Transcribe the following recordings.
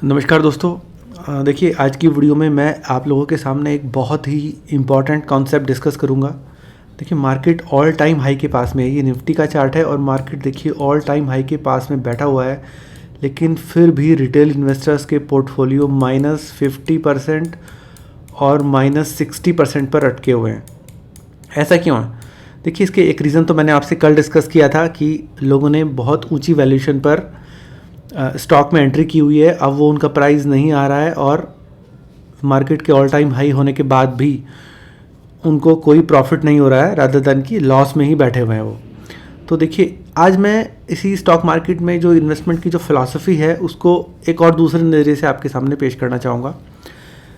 नमस्कार दोस्तों। देखिए, आज की वीडियो में मैं आप लोगों के सामने एक बहुत ही इम्पॉर्टेंट कॉन्सेप्ट डिस्कस करूंगा। देखिए, मार्केट ऑल टाइम हाई के पास में है। ये निफ्टी का चार्ट है और मार्केट देखिए ऑल टाइम हाई के पास में बैठा हुआ है, लेकिन फिर भी रिटेल इन्वेस्टर्स के पोर्टफोलियो -50% और -60% पर अटके हुए हैं। ऐसा क्यों है? देखिए, इसके एक रीज़न तो मैंने आपसे कल डिस्कस किया था कि लोगों ने बहुत ऊंची वैल्यूएशन पर स्टॉक में एंट्री की हुई है। अब वो उनका प्राइस नहीं आ रहा है और मार्केट के ऑल टाइम हाई होने के बाद भी उनको कोई प्रॉफिट नहीं हो रहा है, रादर देन कि लॉस में ही बैठे हुए हैं वो। तो देखिए, आज मैं इसी स्टॉक मार्केट में जो इन्वेस्टमेंट की जो फिलॉसफी है उसको एक और दूसरे नज़रिए से आपके सामने पेश करना चाहूँगा।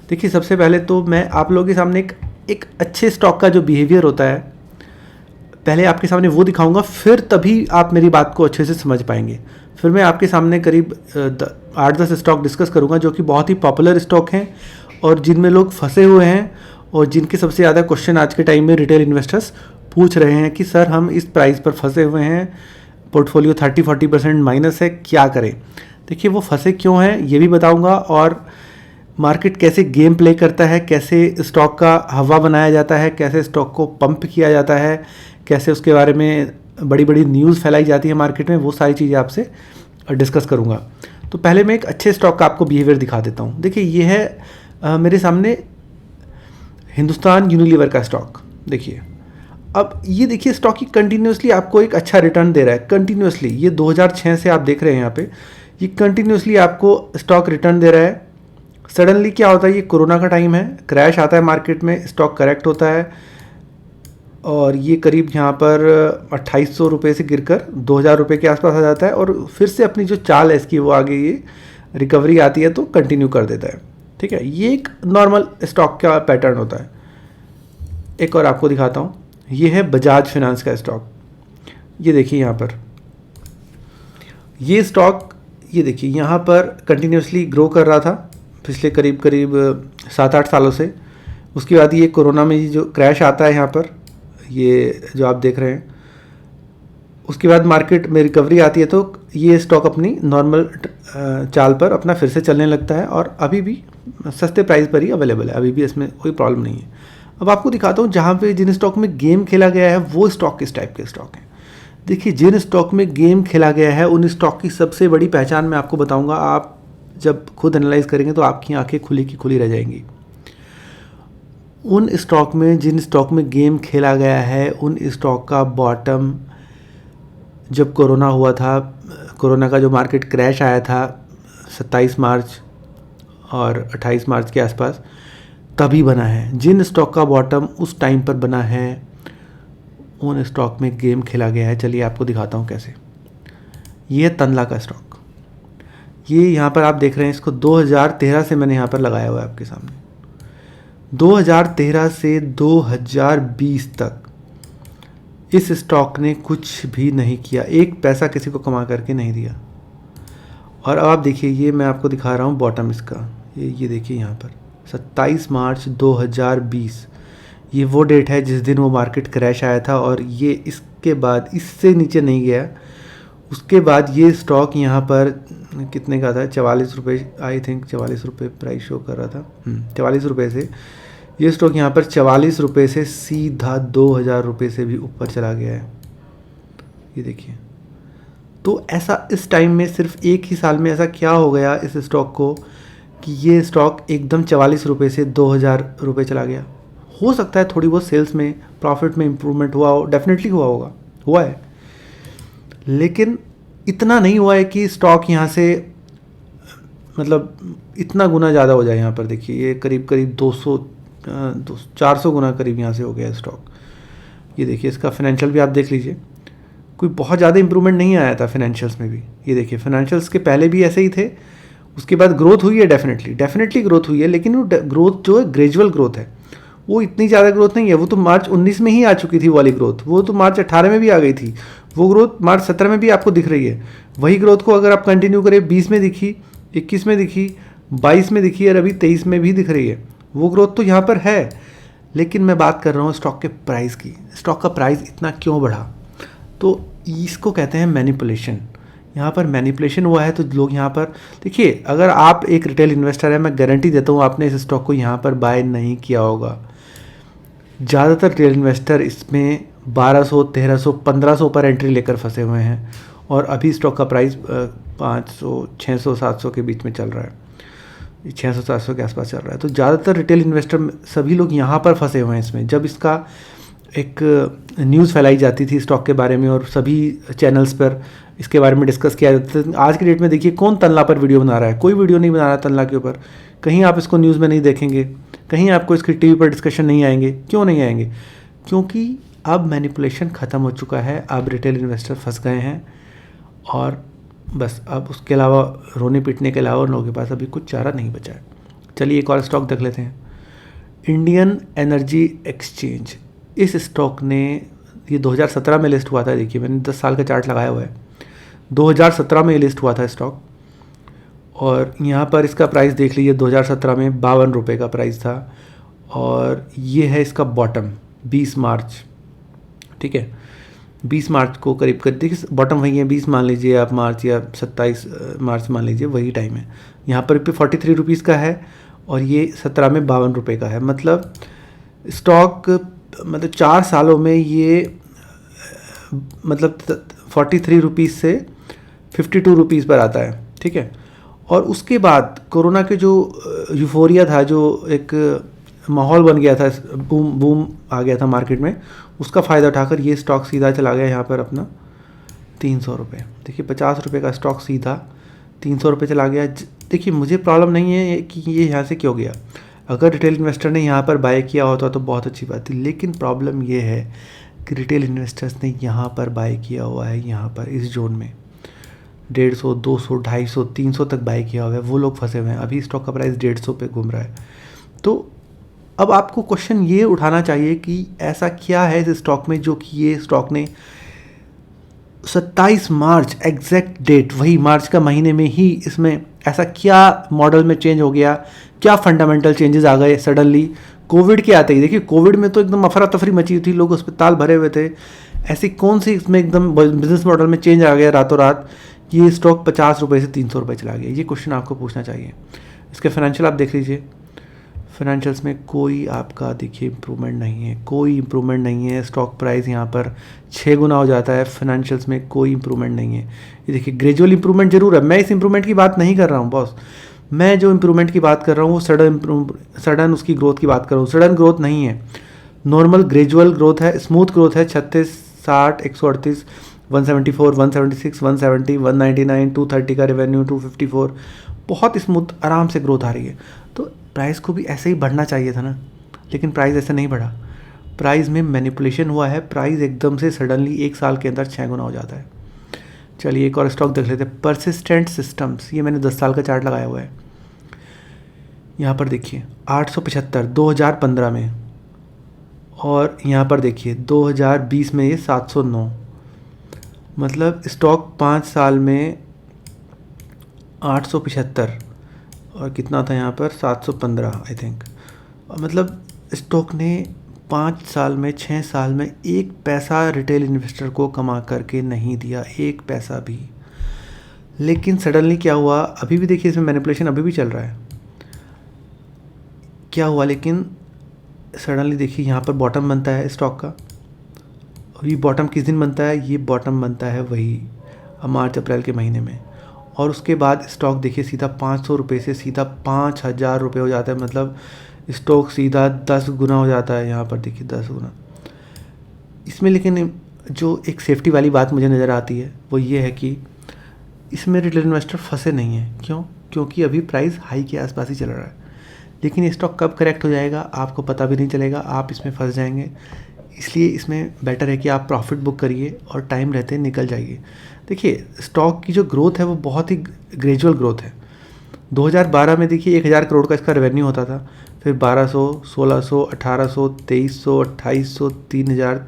देखिए, सबसे पहले तो मैं आप लोगों के सामने एक अच्छे स्टॉक का जो बिहेवियर होता है पहले आपके सामने वो दिखाऊंगा, फिर तभी आप मेरी बात को अच्छे से समझ पाएंगे। फिर मैं आपके सामने करीब 8-10 स्टॉक डिस्कस करूंगा जो कि बहुत ही पॉपुलर स्टॉक हैं और जिनमें लोग फंसे हुए हैं और जिनके सबसे ज़्यादा क्वेश्चन आज के टाइम में रिटेल इन्वेस्टर्स पूछ रहे हैं कि सर हम इस प्राइस पर फंसे हुए हैं, पोर्टफोलियो 30-40% माइनस है, क्या करें। देखिए, वो फंसे क्यों हैं ये भी बताऊँगा और मार्केट कैसे गेम प्ले करता है, कैसे स्टॉक का हवा बनाया जाता है, कैसे स्टॉक को पंप किया जाता है, कैसे उसके बारे में बड़ी बड़ी न्यूज़ फैलाई जाती है मार्केट में, वो सारी चीज़ें आपसे डिस्कस करूंगा। तो पहले मैं एक अच्छे स्टॉक का आपको बिहेवियर दिखा देता हूं। देखिए, ये है मेरे सामने हिंदुस्तान यूनिलीवर का स्टॉक। देखिए, अब ये देखिए स्टॉक ही कंटिन्यूसली आपको एक अच्छा रिटर्न दे रहा है। कंटिन्यूसली ये 2006 से आप देख रहे हैं यहाँ पे, ये कंटिन्यूसली आपको स्टॉक रिटर्न दे रहा है। सडनली क्या होता है, ये कोरोना का टाइम है, क्रैश आता है मार्केट में, स्टॉक करेक्ट होता है और ये करीब यहाँ पर 2800 रुपये से गिरकर 2000 रुपये के आसपास आ जाता है और फिर से अपनी जो चाल है इसकी वो आगे ये रिकवरी आती है तो कंटिन्यू कर देता है। ठीक है, ये एक नॉर्मल स्टॉक का पैटर्न होता है। एक और आपको दिखाता हूँ, ये है बजाज फाइनेंस का स्टॉक। ये देखिए यहाँ पर ये स्टॉक, ये देखिए यहाँ पर कंटिन्यूसली ग्रो कर रहा था पिछले करीब 7-8 सालों से। उसके बाद ये कोरोना में जो क्रैश आता है यहाँ पर, ये जो आप देख रहे हैं, उसके बाद मार्केट में रिकवरी आती है तो ये स्टॉक अपनी नॉर्मल चाल पर अपना फिर से चलने लगता है और अभी भी सस्ते प्राइस पर ही अवेलेबल है, अभी भी इसमें कोई प्रॉब्लम नहीं है। अब आपको दिखाता हूँ जहाँ पे जिन स्टॉक में गेम खेला गया है वो स्टॉक किस टाइप के स्टॉक हैं। देखिए, जिन स्टॉक में गेम खेला गया है उन स्टॉक की सबसे बड़ी पहचान मैं आपको बताऊँगा। आप जब खुद एनालाइज करेंगे तो आपकी आंखें खुली की खुली रह जाएंगी। उन स्टॉक में जिन स्टॉक में गेम खेला गया है उन स्टॉक का बॉटम जब कोरोना हुआ था, कोरोना का जो मार्केट क्रैश आया था 27 मार्च और 28 मार्च के आसपास, तभी बना है। जिन स्टॉक का बॉटम उस टाइम पर बना है उन स्टॉक में गेम खेला गया है। चलिए आपको दिखाता हूँ कैसे। ये है तनला का स्टॉक। ये यहाँ पर आप देख रहे हैं, इसको 2013 से मैंने यहाँ पर लगाया हुआ है आपके सामने। 2013 से 2020 तक इस स्टॉक ने कुछ भी नहीं किया, एक पैसा किसी को कमा करके नहीं दिया। और अब आप देखिए, ये मैं आपको दिखा रहा हूँ बॉटम इसका, ये देखिए यहाँ पर 27 मार्च 2020, ये वो डेट है जिस दिन वो मार्केट क्रैश आया था और ये इसके बाद इससे नीचे नहीं गया। उसके बाद ये स्टॉक यहाँ पर कितने का था, 44 रुपये, आई थिंक 44 रुपये प्राइस शो कर रहा था। 44 रुपये से ये स्टॉक यहाँ पर 44 रुपये से सीधा 2000 रुपये से भी ऊपर चला गया है। ये देखिए, तो ऐसा इस टाइम में सिर्फ एक ही साल में ऐसा क्या हो गया इस स्टॉक को कि ये स्टॉक एकदम 44 रुपये से 2000 रुपये चला गया। हो सकता है थोड़ी बहुत सेल्स में, प्रॉफिट में इम्प्रूवमेंट हुआ हो, डेफिनेटली हुआ होगा, हुआ है, लेकिन इतना नहीं हुआ है कि स्टॉक यहाँ से मतलब इतना गुना ज़्यादा हो जाए। यहाँ पर देखिए, ये करीब 400 गुना करीब यहाँ से हो गया स्टॉक। ये देखिए, इसका फाइनेंशियल भी आप देख लीजिए, कोई बहुत ज़्यादा इंप्रूवमेंट नहीं आया था फाइनेंशियल्स में भी। ये देखिए, फाइनेंशियल्स के पहले भी ऐसे ही थे, उसके बाद ग्रोथ हुई है, डेफिनेटली ग्रोथ हुई है, लेकिन वो ग्रोथ जो है ग्रेजुअल ग्रोथ है, वो इतनी ज़्यादा ग्रोथ नहीं है। वो तो मार्च 19 में ही आ चुकी थी वाली ग्रोथ, वो तो मार्च 18 में भी आ गई थी, वो ग्रोथ मार्च 17 में भी आपको दिख रही है। वही ग्रोथ को अगर आप कंटिन्यू करें, 20 में दिखी, 21 में दिखी, 22 में दिखी और अभी 23 में भी दिख रही है, वो ग्रोथ तो यहाँ पर है। लेकिन मैं बात कर रहा हूँ स्टॉक के प्राइस की। स्टॉक का प्राइस इतना क्यों बढ़ा? तो इसको कहते हैं मैनिपुलेशन। यहाँ पर मैनिपुलेशन हुआ है तो लोग यहाँ पर देखिए, अगर आप एक रिटेल इन्वेस्टर है, मैं गारंटी देता हूँ आपने इस स्टॉक को यहाँ पर बाय नहीं किया होगा। ज़्यादातर रिटेल इन्वेस्टर इसमें 1200, 1300, 1500 पर एंट्री लेकर फंसे हुए हैं और अभी स्टॉक का प्राइस 500, 600, 700 के बीच में चल रहा है, 600-700 के आसपास चल रहा है। तो ज़्यादातर रिटेल इन्वेस्टर सभी लोग यहाँ पर फंसे हुए हैं इसमें। जब इसका एक न्यूज़ फैलाई जाती थी स्टॉक के बारे में और सभी चैनल्स पर इसके बारे में डिस्कस किया जाता था, आज की डेट में देखिए कौन तनला पर वीडियो बना रहा है? कोई वीडियो नहीं बना रहा तनला के ऊपर। कहीं आप इसको न्यूज़ में नहीं देखेंगे, कहीं आपको इसकी टीवी पर डिस्कशन नहीं आएंगे। क्यों नहीं आएंगे? क्योंकि अब मैनिपुलेशन ख़त्म हो चुका है, अब रिटेल इन्वेस्टर फंस गए हैं और बस अब उसके अलावा रोने पीटने के अलावा उन लोगों के पास अभी कुछ चारा नहीं बचा है। चलिए एक और स्टॉक देख लेते हैं, इंडियन एनर्जी एक्सचेंज। इस स्टॉक ने, ये 2017 में लिस्ट हुआ था। देखिए मैंने 10 साल का चार्ट लगाया हुआ है, 2017 में ये लिस्ट हुआ था स्टॉक और यहाँ पर इसका प्राइस देख लीजिए, 2017 में 52 रुपये का प्राइस था और ये है इसका बॉटम 20 मार्च, ठीक है, 20 मार्च को करीब कर देखिए बॉटम वही है, 20 मान लीजिए आप मार्च या 27 मार्च मान लीजिए, वही टाइम है। यहाँ पर 43 रुपीज़ का है और ये 17 में 52 रुपये का है। मतलब स्टॉक मतलब 4 सालों में ये मतलब 43 रुपीज़ से 52 रुपीज़ पर आता है, ठीक है। और उसके बाद कोरोना के जो यूफोरिया था, जो एक माहौल बन गया था, बूम आ गया था मार्केट में, उसका फ़ायदा उठाकर ये स्टॉक सीधा चला गया यहाँ पर अपना 300 रुपये। देखिए 50 रुपये का स्टॉक सीधा 300 रुपये चला गया। देखिए मुझे प्रॉब्लम नहीं है कि ये यहाँ से क्यों गया, अगर रिटेल इन्वेस्टर ने यहाँ पर बाय किया होता तो बहुत अच्छी बात थी, लेकिन प्रॉब्लम ये है कि रिटेल इन्वेस्टर्स ने यहाँ पर बाय किया हुआ है, यहाँ पर इस जोन में 150, 200, 250, 300 तक बाय किया हुआ है, वो लोग फंसे हुए हैं। अभी स्टॉक का प्राइस 150 पे घूम रहा है। तो अब आपको क्वेश्चन ये उठाना चाहिए कि ऐसा क्या है इस स्टॉक में जो कि ये स्टॉक ने 27 मार्च एग्जैक्ट डेट, वही मार्च का महीने में ही इसमें ऐसा क्या मॉडल में चेंज हो गया, क्या फंडामेंटल चेंजेस आ गए सडनली कोविड के आते ही। देखिए कोविड में तो एकदम अफरा तफरी मची हुई थी, लोग अस्पताल भरे हुए थे, ऐसी कौन सी इसमें एकदम बिजनेस मॉडल में चेंज आ गया रातों रात कि ये स्टॉक 50 रुपये से 300 रुपये चला गया? ये क्वेश्चन आपको पूछना चाहिए। इसके फाइनेंशियल आप देख लीजिए, फाइनेंशियल्स में कोई आपका देखिए इम्प्रूवमेंट नहीं है, कोई इम्प्रूवमेंट नहीं है। स्टॉक प्राइस यहाँ पर 6 गुना हो जाता है, फाइनेंशियल्स में कोई इम्प्रूवमेंट नहीं है। ये देखिए ग्रेजुअल इम्प्रूवमेंट जरूर है, मैं इस इम्प्रूवमेंट की बात नहीं कर रहा हूँ बॉस, मैं जो इम्प्रूवमेंट की बात कर रहा हूँ वो सडन उसकी ग्रोथ की बात कर रहा हूँ। सडन ग्रोथ नहीं है, नॉर्मल ग्रेजुअल ग्रोथ है, स्मूथ ग्रोथ है। 36, 60, 138, 174, 176, 170, 199, 230 का रेवेन्यू, 254, बहुत स्मूथ आराम से ग्रोथ आ रही है। तो प्राइस को भी ऐसे ही बढ़ना चाहिए था ना, लेकिन प्राइस ऐसे नहीं बढ़ा। प्राइस में मैनिपुलेशन हुआ है, प्राइस एकदम से सडनली 1 साल के अंदर 6 गुना हो जाता है। चलिए एक और स्टॉक देख लेते हैं, परसिस्टेंट सिस्टम्स। ये मैंने 10 साल का चार्ट लगाया हुआ है, यहाँ पर देखिए 875 2015 में, और यहाँ पर देखिए 2020 में ये 709। मतलब स्टॉक 5 साल में 875 और कितना था यहाँ पर 715 आई थिंक। मतलब स्टॉक ने 5 साल में 6 साल में 1 पैसा रिटेल इन्वेस्टर को कमा करके नहीं दिया, 1 पैसा भी। लेकिन सडनली क्या हुआ, अभी भी देखिए इसमें मैनिपुलेशन अभी भी चल रहा है, क्या हुआ, लेकिन सडनली देखिए यहाँ पर बॉटम बनता है स्टॉक का। ये बॉटम किस दिन बनता है? ये बॉटम बनता है वही मार्च अप्रैल के महीने में, और उसके बाद स्टॉक देखिए सीधा 500 रुपये से सीधा 5000 रुपये हो जाता है। मतलब स्टॉक सीधा 10 गुना हो जाता है, यहाँ पर देखिए 10 गुना। इसमें लेकिन जो एक सेफ्टी वाली बात मुझे नज़र आती है वो ये है कि इसमें रिटेल इन्वेस्टर फंसे नहीं हैं। क्यों? क्योंकि अभी प्राइस हाई के आसपास ही चल रहा है, लेकिन ये स्टॉक कब करेक्ट हो जाएगा आपको पता भी नहीं चलेगा, आप इसमें फंस जाएंगे। इसलिए इसमें बेटर है कि आप प्रॉफिट बुक करिए और टाइम रहते निकल जाइए। देखिए स्टॉक की जो ग्रोथ है वो बहुत ही ग्रेजुअल ग्रोथ है। 2012 में देखिए 1000 करोड़ का इसका रेवेन्यू होता था, फिर 1200, 1600, 1800, 2300, 2800, 3000,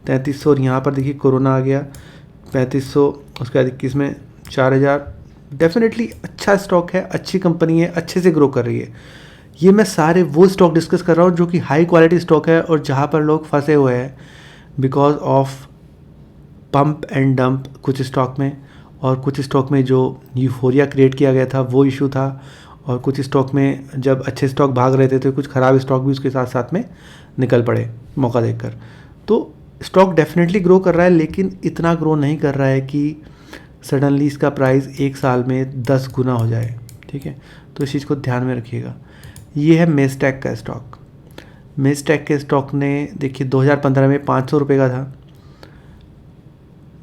3300, और यहाँ पर देखिए कोरोना आ गया 3500, उसके बाद 21 में 4000। डेफिनेटली अच्छा स्टॉक है, अच्छी कंपनी है, अच्छे से ग्रो कर रही है। ये मैं सारे वो स्टॉक डिस्कस कर रहा हूँ जो कि हाई क्वालिटी स्टॉक है और जहाँ पर लोग फंसे हुए हैं because of pump and dump कुछ स्टॉक में, और कुछ स्टॉक में जो यूफोरिया क्रिएट किया गया था वो इशू था, और कुछ स्टॉक में जब अच्छे स्टॉक भाग रहे थे तो कुछ ख़राब स्टॉक भी उसके साथ साथ में निकल पड़े मौका देखकर। तो स्टॉक डेफिनेटली ग्रो कर रहा है, लेकिन इतना ग्रो नहीं कर रहा है कि सडनली इसका प्राइस एक साल में 10 गुना हो जाए। ठीक है, तो इस चीज़ को ध्यान में रखिएगा। ये है मेस्टैक का स्टॉक। मेस्टैक के स्टॉक ने देखिए 2015 में 500 रुपये का था,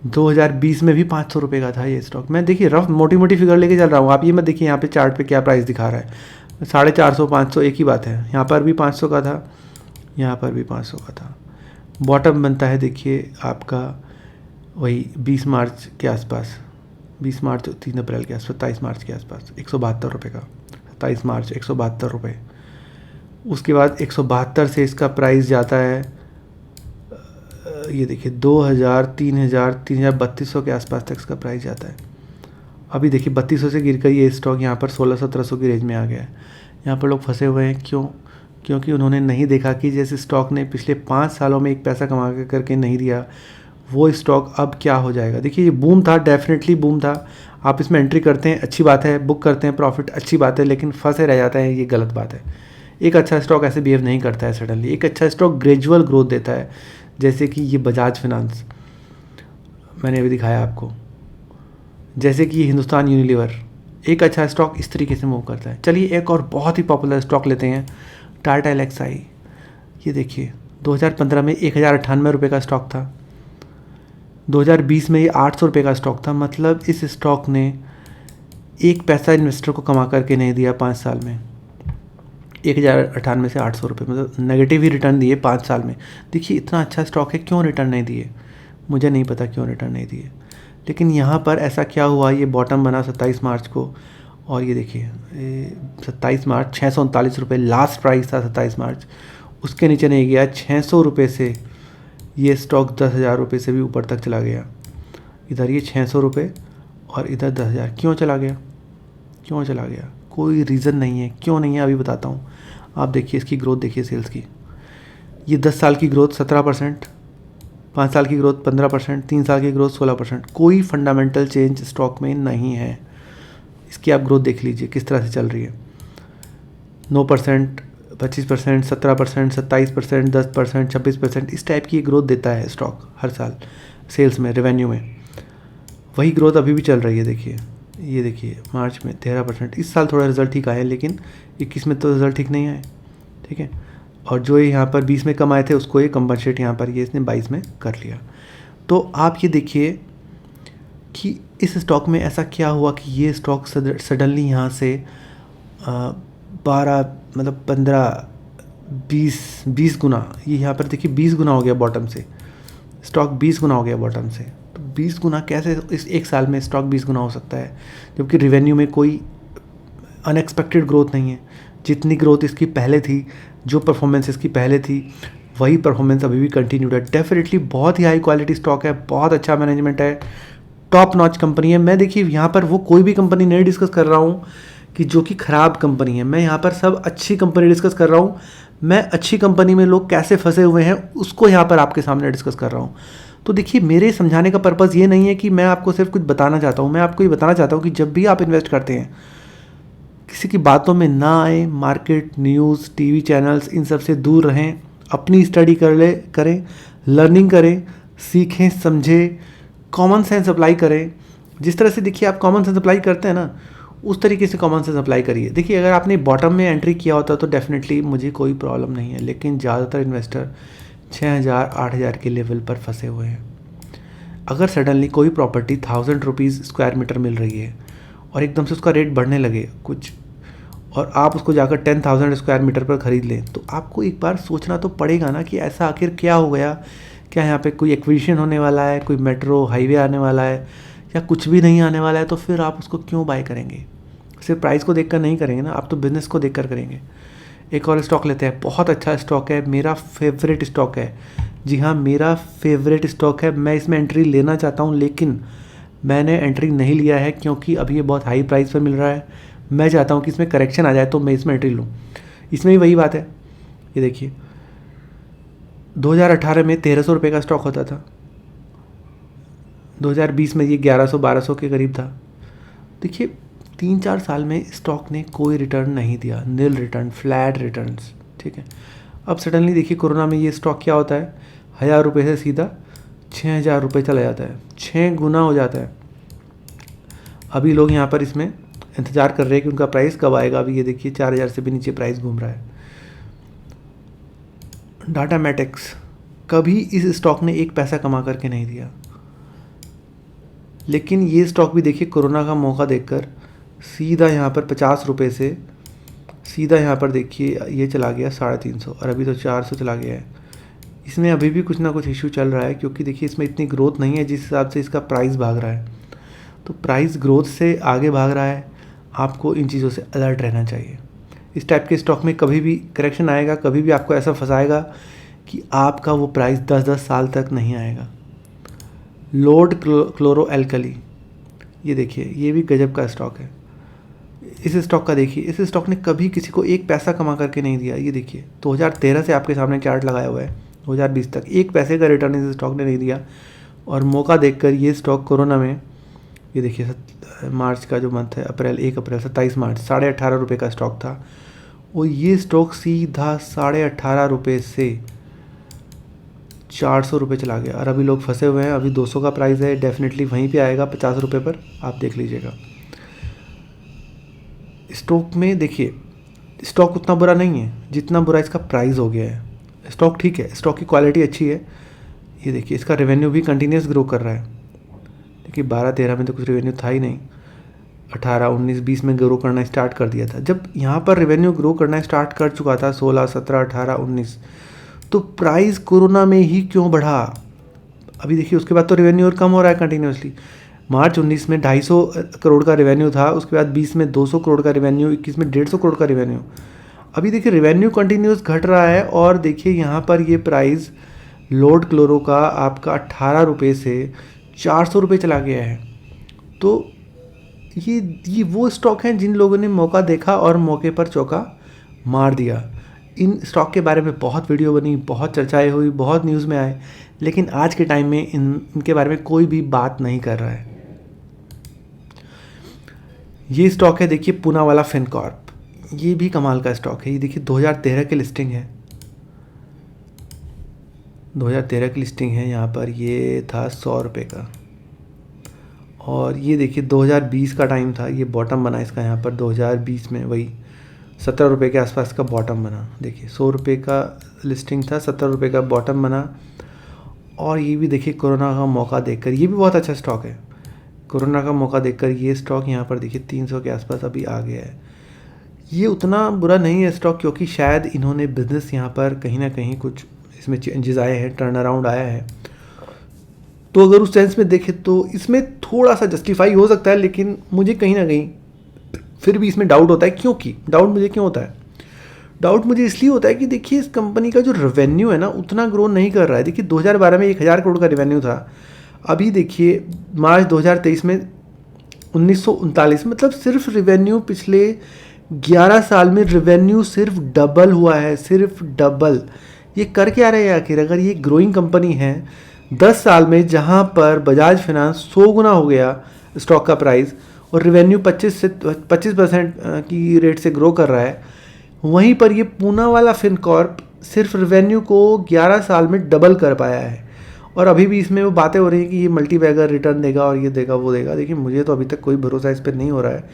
2020 में भी 500 रुपये का था ये स्टॉक। मैं देखिए रफ मोटी मोटी फिगर लेके चल रहा हूँ, आप ये मत देखिए यहाँ पे चार्ट पे क्या प्राइस दिखा रहा है। 450 500 एक ही बात है। यहाँ पर भी 500 का था, यहाँ पर भी 500 का था। बॉटम बनता है देखिए आपका वही 20 मार्च के आसपास, 20 मार्च 3 अप्रैल के आसपास, 27 मार्च के आसपास 172 रुपये का, 27 मार्च 172 रुपये। उसके बाद 172 से इसका प्राइस जाता है ये देखिए 2000 3000 3200 के आसपास तक इसका प्राइस जाता है। अभी देखिए 3200 से गिर कर ये स्टॉक यहाँ पर 1600-1700 की रेंज में आ गया है। यहाँ पर लोग फंसे हुए हैं, क्यों? क्योंकि उन्होंने नहीं देखा कि जैसे स्टॉक ने पिछले 5 सालों में एक पैसा कमा करके नहीं दिया, वो स्टॉक अब क्या हो जाएगा। देखिए ये बूम था, डेफिनेटली बूम था। आप इसमें एंट्री करते हैं, अच्छी बात है, बुक करते हैं प्रॉफिट, अच्छी बात है, लेकिन फंसे रह जाता है, ये गलत बात है। एक अच्छा स्टॉक ऐसे बिहेव नहीं करता है सडनली। एक अच्छा स्टॉक ग्रेजुअल ग्रोथ देता है, जैसे कि ये बजाज फिनांस मैंने अभी दिखाया आपको, जैसे कि ये हिंदुस्तान यूनिलीवर। एक अच्छा स्टॉक इस तरीके से मूव करता है। चलिए एक और बहुत ही पॉपुलर स्टॉक लेते हैं, टाटा एलेक्साई। ये देखिए 2015 में 1098 रुपये का स्टॉक था, 2020 में ये 800 रुपये का स्टॉक था। मतलब इस स्टॉक ने एक पैसा इन्वेस्टर को कमा करके नहीं दिया 5 साल में। 1098 से 800 रुपये, मतलब नेगेटिव ही रिटर्न दिए 5 साल में। देखिए इतना अच्छा स्टॉक है, क्यों रिटर्न नहीं दिए, मुझे नहीं पता क्यों रिटर्न नहीं दिए। लेकिन यहाँ पर ऐसा क्या हुआ, ये बॉटम बना 27 मार्च को, और ये देखिए 27 मार्च 639 रुपये लास्ट प्राइस था 27 मार्च। उसके नीचे नहीं गया, 600 रुपये से ये स्टॉक 10,000 रुपये से भी ऊपर तक चला गया। इधर ये 600 रुपये और इधर 10,000। क्यों चला गया, क्यों चला गया? कोई रीज़न नहीं है, क्यों नहीं है अभी बताता हूँ। आप देखिए इसकी ग्रोथ देखिए सेल्स की, ये 10 साल की ग्रोथ 17%, 5 साल की ग्रोथ 15%, 3 साल की ग्रोथ 16%। कोई फंडामेंटल चेंज स्टॉक में नहीं है। इसकी आप ग्रोथ देख लीजिए किस तरह से चल रही है। 9%, 25%, 17%, 27%, 10%, 26%, इस टाइप की ग्रोथ देता है स्टॉक हर साल सेल्स में, रेवेन्यू में। वही ग्रोथ अभी भी चल रही है। देखिए ये देखिए मार्च में 13%। इस साल थोड़ा रिजल्ट ठीक आए, लेकिन 21 में तो रिजल्ट ठीक नहीं आए। ठीक है, और जो ये यहाँ पर 20 में कम आए थे उसको ये कंपनसेट यहाँ पर ये इसने 22 में कर लिया। तो आप ये देखिए कि इस स्टॉक में ऐसा क्या हुआ कि ये स्टॉक सडनली यहाँ से 12 मतलब 15 20 गुना, ये यहाँ पर देखिए 20 गुना हो गया बॉटम से। स्टॉक 20 गुना हो गया बॉटम से। तो 20 गुना कैसे इस एक साल में स्टॉक 20 गुना हो सकता है, जबकि रिवेन्यू में कोई अनएक्सपेक्टेड ग्रोथ नहीं है। जितनी ग्रोथ इसकी पहले थी, जो परफॉर्मेंस इसकी पहले थी, वही परफॉर्मेंस अभी भी कंटिन्यूड है। डेफिनेटली बहुत ही हाई क्वालिटी स्टॉक है, बहुत अच्छा मैनेजमेंट है, टॉप नॉच कंपनी है। मैं देखिए यहाँ पर वो कोई भी कंपनी नहीं डिस्कस कर रहा हूँ कि जो कि ख़राब कंपनी है। मैं यहाँ पर सब अच्छी कंपनी डिस्कस कर रहा हूँ। मैं अच्छी कंपनी में लोग कैसे फंसे हुए हैं उसको यहाँ पर आपके सामने डिस्कस कर रहा हूँ। तो देखिए मेरे समझाने का पर्पज़ ये नहीं है कि मैं आपको सिर्फ कुछ बताना चाहता हूँ। मैं आपको ये बताना चाहता हूँ कि जब भी आप इन्वेस्ट करते हैं, किसी की बातों में ना आए, मार्केट, न्यूज़, टीवी चैनल्स, इन सब से दूर रहें, अपनी स्टडी करें, लर्निंग करें, सीखें, समझें, कॉमन सेंस अप्लाई करें। जिस तरह से देखिए आप कॉमन सेंस अप्लाई करते हैं ना, उस तरीके से कॉमन सेंस अप्लाई करिए। देखिए अगर आपने बॉटम में एंट्री किया होता तो डेफिनेटली मुझे कोई प्रॉब्लम नहीं है, लेकिन ज़्यादातर इन्वेस्टर 6,000 8,000 के लेवल पर फंसे हुए हैं। अगर सडनली कोई प्रॉपर्टी 1000 रुपीज़ स्क्वायर मीटर मिल रही है और एकदम से उसका रेट बढ़ने लगे कुछ, और आप उसको जाकर 10,000 स्क्वायर मीटर पर ख़रीद लें, तो आपको एक बार सोचना तो पड़ेगा ना कि ऐसा आखिर क्या हो गया। क्या यहाँ पे कोई एक्विजिशन होने वाला है, कोई मेट्रो हाईवे आने वाला है, या कुछ भी नहीं आने वाला है, तो फिर आप उसको क्यों बाय करेंगे? सिर्फ प्राइस को देखकर नहीं करेंगे ना, आप तो बिज़नेस को देखकर करेंगे। एक और स्टॉक लेते हैं, बहुत अच्छा स्टॉक है, मेरा फेवरेट स्टॉक है। जी हाँ, मेरा फेवरेट स्टॉक है। मैं इसमें एंट्री लेना चाहता हूँ, लेकिन मैंने एंट्री नहीं लिया है क्योंकि अभी ये बहुत हाई प्राइस पर मिल रहा है। मैं चाहता हूँ कि इसमें करेक्शन आ जाए तो मैं इसमें एंट्री लूँ। इसमें भी वही बात है। ये देखिए 2018 में 1300 रुपये का स्टॉक होता था, 2020 में ये 1100-1200 के करीब था। देखिए 3-4 साल में स्टॉक ने कोई रिटर्न नहीं दिया, नील रिटर्न, फ्लैट रिटर्न्स, ठीक है। अब सडनली देखिए कोरोना में ये स्टॉक क्या होता है, 1000 रुपये से सीधा 6000 रुपये चला जाता है, 6 गुना हो जाता है। अभी लोग यहाँ पर इसमें इंतज़ार कर रहे हैं कि उनका प्राइस कब आएगा। अभी ये देखिए 4000 से भी नीचे प्राइस घूम रहा है। डाटा मैटिक्स, कभी इस स्टॉक ने एक पैसा कमा करके नहीं दिया, लेकिन ये स्टॉक भी देखिए कोरोना का मौका देखकर सीधा यहाँ पर 50 रुपये से सीधा यहाँ पर देखिए ये चला गया 350 और अभी तो 400 चला गया है। इसमें अभी भी कुछ ना कुछ इशू चल रहा है, क्योंकि देखिए इसमें इतनी ग्रोथ नहीं है जिस हिसाब से इसका प्राइस भाग रहा है। तो प्राइस ग्रोथ से आगे भाग रहा है, आपको इन चीज़ों से अलर्ट रहना चाहिए। इस टाइप के स्टॉक में कभी भी करेक्शन आएगा, कभी भी आपको ऐसा फंसाएगा कि आपका वो प्राइस 10-10 साल तक नहीं आएगा। लोड क्लोरो एल्कली, ये देखिए ये भी गजब का स्टॉक है। इस स्टॉक का देखिए, इस स्टॉक ने कभी किसी को एक पैसा कमा करके नहीं दिया। ये देखिए 2013 से आपके सामने चार्ट लगाया हुआ है, 2020 तक एक पैसे का रिटर्न इस स्टॉक ने नहीं दिया। और मौका देखकर ये स्टॉक कोरोना में, ये देखिए मार्च का जो मंथ है, 1 अप्रैल 27 मार्च 18.5 रुपये का स्टॉक था, और ये स्टॉक सीधा 18.5 रुपये से 400 रुपये चला गया। और अभी लोग फंसे हुए हैं, अभी 200 का प्राइस है, डेफिनेटली वहीं पे आएगा 50 रुपये पर, आप देख लीजिएगा। स्टॉक में देखिए स्टॉक उतना बुरा नहीं है जितना बुरा इसका प्राइस हो गया है। स्टॉक ठीक है, स्टॉक की क्वालिटी अच्छी है। ये देखिए इसका रेवेन्यू भी कंटिन्यूस ग्रो कर रहा है। देखिए 12-13 में तो कुछ रेवेन्यू था ही नहीं, 18, 19, 20 में ग्रो करना स्टार्ट कर दिया था। जब यहाँ पर रेवेन्यू ग्रो करना स्टार्ट कर चुका था 16, 17, 18, 19, तो प्राइस कोरोना में ही क्यों बढ़ा? अभी देखिए उसके बाद तो रेवेन्यू और कम हो रहा है कंटिन्यूसली। मार्च 19 में 250 करोड़ का रेवेन्यू था, उसके बाद 20 में 200 करोड़ का रेवेन्यू, 21 में 150 करोड़ का रेवेन्यू। अभी देखिए रेवेन्यू कंटिन्यूस घट रहा है, और देखिए यहाँ पर ये प्राइस लोड क्लोरो का आपका 18 रुपये से 400 रुपये चला गया है। तो ये वो स्टॉक हैं जिन लोगों ने मौका देखा और मौके पर चौका मार दिया। इन स्टॉक के बारे में बहुत वीडियो बनी, बहुत चर्चाएं हुई, बहुत न्यूज़ में आए, लेकिन आज के टाइम में इनके बारे में कोई भी बात नहीं कर रहा है। ये स्टॉक है देखिए पूना वाला फिनकॉर्प, ये भी कमाल का स्टॉक है। ये देखिए 2013 की लिस्टिंग है, 2013 की लिस्टिंग है। यहाँ पर ये था 100 रुपये का, और ये देखिए 2020 का टाइम था, ये बॉटम बना इसका यहाँ पर 2020 में, वही 17 रुपये के आसपास का बॉटम बना। देखिए 100 रुपये का लिस्टिंग था, 17 रुपये का बॉटम बना। और ये भी देखिए कोरोना का मौका देखकर, ये भी बहुत अच्छा स्टॉक है। कोरोना का मौका देखकर ये स्टॉक यहाँ पर देखिए 300 के आसपास अभी आ गया है। ये उतना बुरा नहीं है स्टॉक, क्योंकि शायद इन्होंने बिज़नेस यहाँ पर कहीं ना कहीं कुछ इसमें चेंजेस आए हैं, टर्न अराउंड आया है। तो अगर उस सेंस में देखें तो इसमें थोड़ा सा जस्टिफाई हो सकता है, लेकिन मुझे कहीं ना कहीं फिर भी इसमें डाउट होता है। क्योंकि डाउट मुझे क्यों होता है? डाउट मुझे इसलिए होता है कि देखिए इस कंपनी का जो रेवेन्यू है ना उतना ग्रो नहीं कर रहा है। देखिए 2012 में 1000 करोड़ का रेवेन्यू था, अभी देखिए मार्च 2023 में 1939, मतलब सिर्फ रेवेन्यू पिछले 11 साल में रेवेन्यू सिर्फ डबल हुआ है, सिर्फ डबल। ये कर क्या रहे हैं आखिर? अगर ये ग्रोइंग कंपनी है 10 साल में, जहाँ पर बजाज फाइनेंस 100 गुना हो गया स्टॉक का प्राइस और रेवेन्यू 25% की रेट से ग्रो कर रहा है, वहीं पर ये पूना वाला फिनकॉर्प सिर्फ रेवेन्यू को 11 साल में डबल कर पाया है। और अभी भी इसमें वो बातें हो रही हैं कि ये मल्टी बैगर रिटर्न देगा और ये देगा वो देगा। देखिए मुझे तो अभी तक कोई भरोसा इस पर नहीं हो रहा है,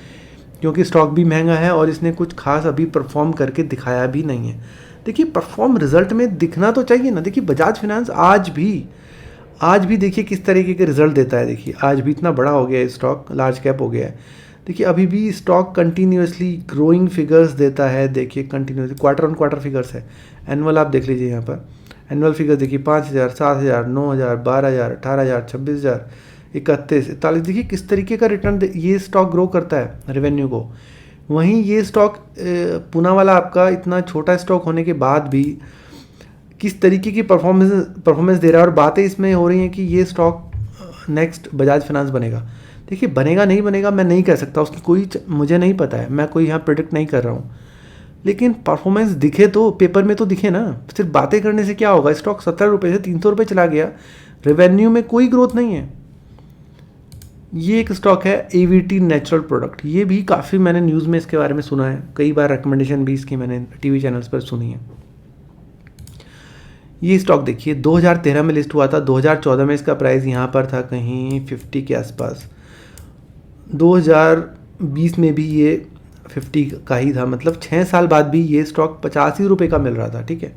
क्योंकि स्टॉक भी महंगा है और इसने कुछ खास अभी परफॉर्म करके दिखाया भी नहीं है। देखिए परफॉर्म रिजल्ट में दिखना तो चाहिए ना। देखिए बजाज फाइनेंस आज भी देखिए किस तरीके के रिजल्ट देता है। देखिए आज भी इतना बड़ा हो गया है स्टॉक, लार्ज कैप हो गया है। देखिए अभी भी स्टॉक कंटिन्यूसली ग्रोइंग फिगर्स देता है। देखिए continuously quarter on quarter figures है। एनुअल आप देख लीजिए, यहाँ पर एनुअल फिगर्स देखिए 5000, 7000, 9000, 12000, 18000, 26000, 31, 41। देखिए किस तरीके का रिटर्न ये स्टॉक ग्रो करता है रेवेन्यू को। वहीं ये स्टॉक पूना वाला आपका इतना छोटा स्टॉक होने के बाद भी किस तरीके की परफॉर्मेंस दे रहा है। और बातें इसमें हो रही हैं कि ये स्टॉक नेक्स्ट बजाज फाइनेंस बनेगा। देखिए बनेगा नहीं बनेगा मैं नहीं कह सकता, उसकी कोई मुझे नहीं पता है, मैं कोई यहाँ प्रेडिक्ट नहीं कर रहा हूँ। लेकिन परफॉर्मेंस दिखे तो पेपर में तो दिखे ना, सिर्फ बातें करने से क्या होगा। स्टॉक 17 रुपये से 300 रुपये चला गया, रेवेन्यू में कोई ग्रोथ नहीं है। ये एक स्टॉक है AVT नेचुरल प्रोडक्ट। ये भी काफ़ी मैंने न्यूज़ में इसके बारे में सुना है, कई बार रिकमेंडेशन भी इसकी मैंने टीवी चैनल्स पर सुनी है। ये स्टॉक देखिए 2013 में लिस्ट हुआ था, 2014 में इसका प्राइस यहाँ पर था कहीं 50 के आसपास, 2020 में भी ये 50 का ही था, मतलब 6 साल बाद भी ये स्टॉक 85 रुपये का मिल रहा था, ठीक है।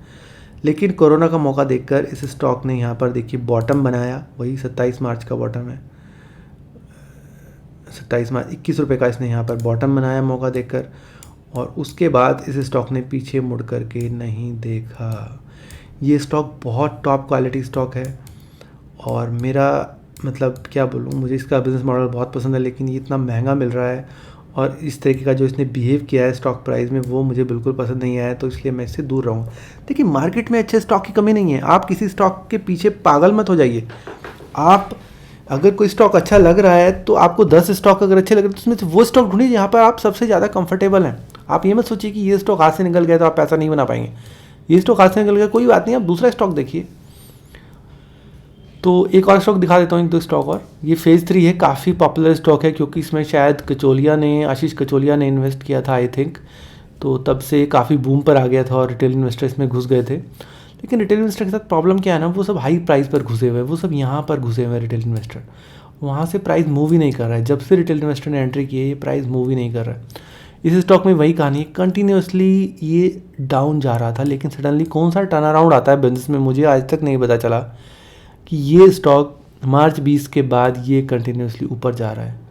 लेकिन कोरोना का मौका देखकर इस स्टॉक ने यहाँ पर देखिए बॉटम बनाया, वही 27 मार्च का बॉटम है, 27 मार्च 21 रुपये का इसने यहाँ पर बॉटम बनाया मौका देखकर, और उसके बाद इस स्टॉक ने पीछे मुड़ करके नहीं देखा। ये स्टॉक बहुत टॉप क्वालिटी स्टॉक है और मेरा मतलब क्या बोलूँ, मुझे इसका बिज़नेस मॉडल बहुत पसंद है, लेकिन ये इतना महंगा मिल रहा है और इस तरीके का जो इसने बिहेव किया है स्टॉक प्राइस में वो मुझे बिल्कुल पसंद नहीं आया, तो इसलिए मैं इससे दूर रहूँ। देखिए मार्केट में अच्छे स्टॉक की कमी नहीं है, आप किसी स्टॉक के पीछे पागल मत हो जाइए। आप अगर कोई स्टॉक अच्छा लग रहा है तो आपको 10 स्टॉक अगर अच्छे लग रहे हैं तो उसमें से वो स्टॉक ढूंढिए जहाँ पर आप सबसे ज़्यादा कंफर्टेबल हैं। आप ये मत सोचिए कि ये स्टॉक हाथ से निकल गया तो आप पैसा नहीं बना पाएंगे, ये स्टॉक हाथ से निकल गया कोई बात नहीं, आप दूसरा स्टॉक देखिए। तो एक और स्टॉक दिखा देता हूँ, एक दो स्टॉक और। ये फेज़ 3 है, काफ़ी पॉपुलर स्टॉक है क्योंकि इसमें शायद आशीष कचोलिया ने इन्वेस्ट किया था आई थिंक, तो तब से काफ़ी बूम पर आ गया था और रिटेल इन्वेस्टर इसमें घुस गए थे। लेकिन रिटेल इन्वेस्टर के साथ प्रॉब्लम क्या है ना, वो सब हाई प्राइस पर घुसे हुए हैं, वो सब यहाँ पर घुसे हुए हैं रिटेल इन्वेस्टर, वहाँ से प्राइस मूव ही नहीं कर रहा है। जब से रिटेल इन्वेस्टर ने एंट्री की है ये प्राइस मूव ही नहीं कर रहा है। इस स्टॉक में वही कहानी है, कंटिन्यूसली ये डाउन जा रहा था, लेकिन सडनली कौन सा टर्न अराउंड आता है बिजनेस में मुझे आज तक नहीं पता चला कि ये स्टॉक मार्च 20 के बाद ये कंटिन्यूसली ऊपर जा रहा है।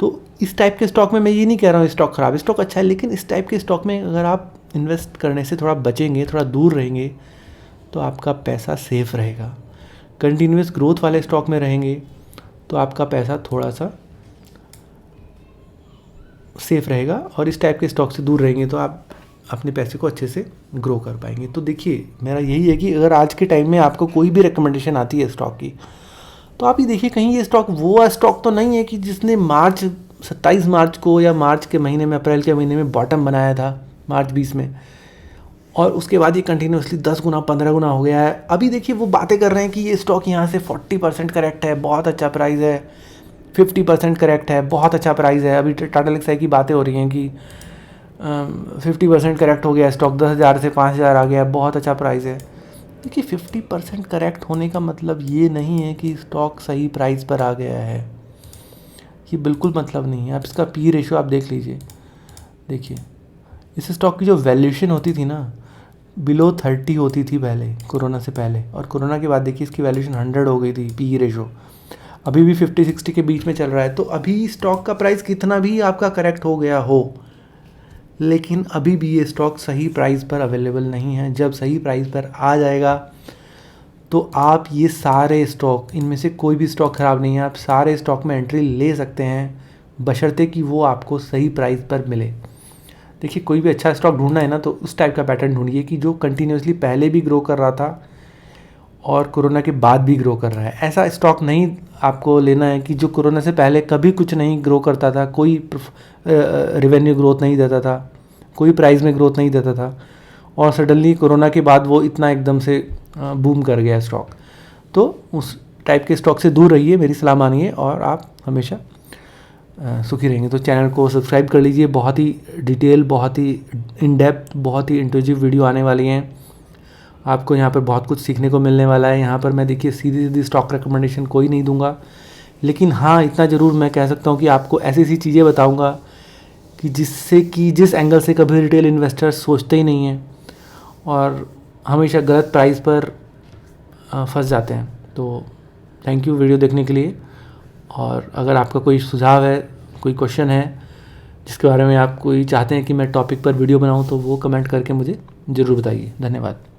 तो इस टाइप के स्टॉक में मैं ये नहीं कह रहा हूँ स्टॉक ख़राब है, स्टॉक अच्छा है, लेकिन इस टाइप के स्टॉक में अगर आप इन्वेस्ट करने से थोड़ा बचेंगे, थोड़ा दूर रहेंगे तो आपका पैसा सेफ रहेगा। कंटिन्यूस ग्रोथ वाले स्टॉक में रहेंगे तो आपका पैसा थोड़ा सा सेफ रहेगा, और इस टाइप के स्टॉक से दूर रहेंगे तो आप अपने पैसे को अच्छे से ग्रो कर पाएंगे। तो देखिए मेरा यही है कि अगर आज के टाइम में आपको कोई भी रिकमेंडेशन आती है स्टॉक की तो आप ये देखिए कहीं ये स्टॉक वो स्टॉक तो नहीं है कि जिसने 27 मार्च को या मार्च के महीने में, अप्रैल के महीने में बॉटम बनाया था मार्च 20 में, और उसके बाद ये कंटिन्यूसली 10 गुना 15 गुना हो गया है। अभी देखिए वो बातें कर रहे हैं कि ये स्टॉक यहाँ से 40% करेक्ट है, बहुत अच्छा प्राइस है, 50% करेक्ट है, बहुत अच्छा प्राइस है। अभी टाटा एलेक्साई की बातें हो रही हैं कि 50% करेक्ट हो गया स्टॉक, 10,000 से 5,000 आ गया, बहुत अच्छा प्राइस है। देखिए 50% करेक्ट होने का मतलब ये नहीं है कि स्टॉक सही प्राइस पर आ गया है, ये बिल्कुल मतलब नहीं है। आप इसका पी रेशो आप देख लीजिए, देखिए इस स्टॉक की जो वैल्यूएशन होती थी ना बिलो 30 होती थी पहले, कोरोना से पहले, और कोरोना के बाद देखिए इसकी वैल्यूएशन 100 हो गई थी पी रेशो, अभी भी 50-60 के बीच में चल रहा है। तो अभी स्टॉक का प्राइस कितना भी आपका करेक्ट हो गया हो, लेकिन अभी भी ये स्टॉक सही प्राइस पर अवेलेबल नहीं है। जब सही प्राइस पर आ जाएगा तो आप ये सारे स्टॉक, इनमें से कोई भी स्टॉक ख़राब नहीं है, आप सारे स्टॉक में एंट्री ले सकते हैं बशर्ते कि वो आपको सही प्राइस पर मिले। देखिए कोई भी अच्छा स्टॉक ढूंढना है ना तो उस टाइप का पैटर्न ढूंढिए कि जो कंटिन्यूसली पहले भी ग्रो कर रहा था और कोरोना के बाद भी ग्रो कर रहा है। ऐसा स्टॉक नहीं आपको लेना है कि जो कोरोना से पहले कभी कुछ नहीं ग्रो करता था, कोई रेवेन्यू ग्रोथ नहीं देता था, कोई प्राइस में ग्रोथ नहीं देता था, और सडनली कोरोना के बाद वो इतना एकदम से बूम कर गया स्टॉक। तो उस टाइप के स्टॉक से दूर रहिए, मेरी सलाह मानिए, और आप हमेशा सुखी रहेंगे। तो चैनल को सब्सक्राइब कर लीजिए, बहुत ही डिटेल, बहुत ही इन डेप्थ, बहुत ही इंटरेस्टिंग वीडियो आने वाली हैं। आपको यहाँ पर बहुत कुछ सीखने को मिलने वाला है। यहाँ पर मैं देखिए सीधी सीधी स्टॉक रिकमेंडेशन कोई नहीं दूंगा, लेकिन हाँ इतना ज़रूर मैं कह सकता हूँ कि आपको ऐसी ऐसी चीज़ें बताऊँगा कि जिससे कि जिस एंगल से कभी रिटेल इन्वेस्टर्स सोचते ही नहीं हैं और हमेशा गलत प्राइस पर फंस जाते हैं। तो थैंक यू वीडियो देखने के लिए, और अगर आपका कोई सुझाव है, कोई क्वेश्चन है जिसके बारे में आप कोई चाहते हैं कि मैं टॉपिक पर वीडियो बनाऊं तो वो कमेंट करके मुझे ज़रूर बताइए। धन्यवाद।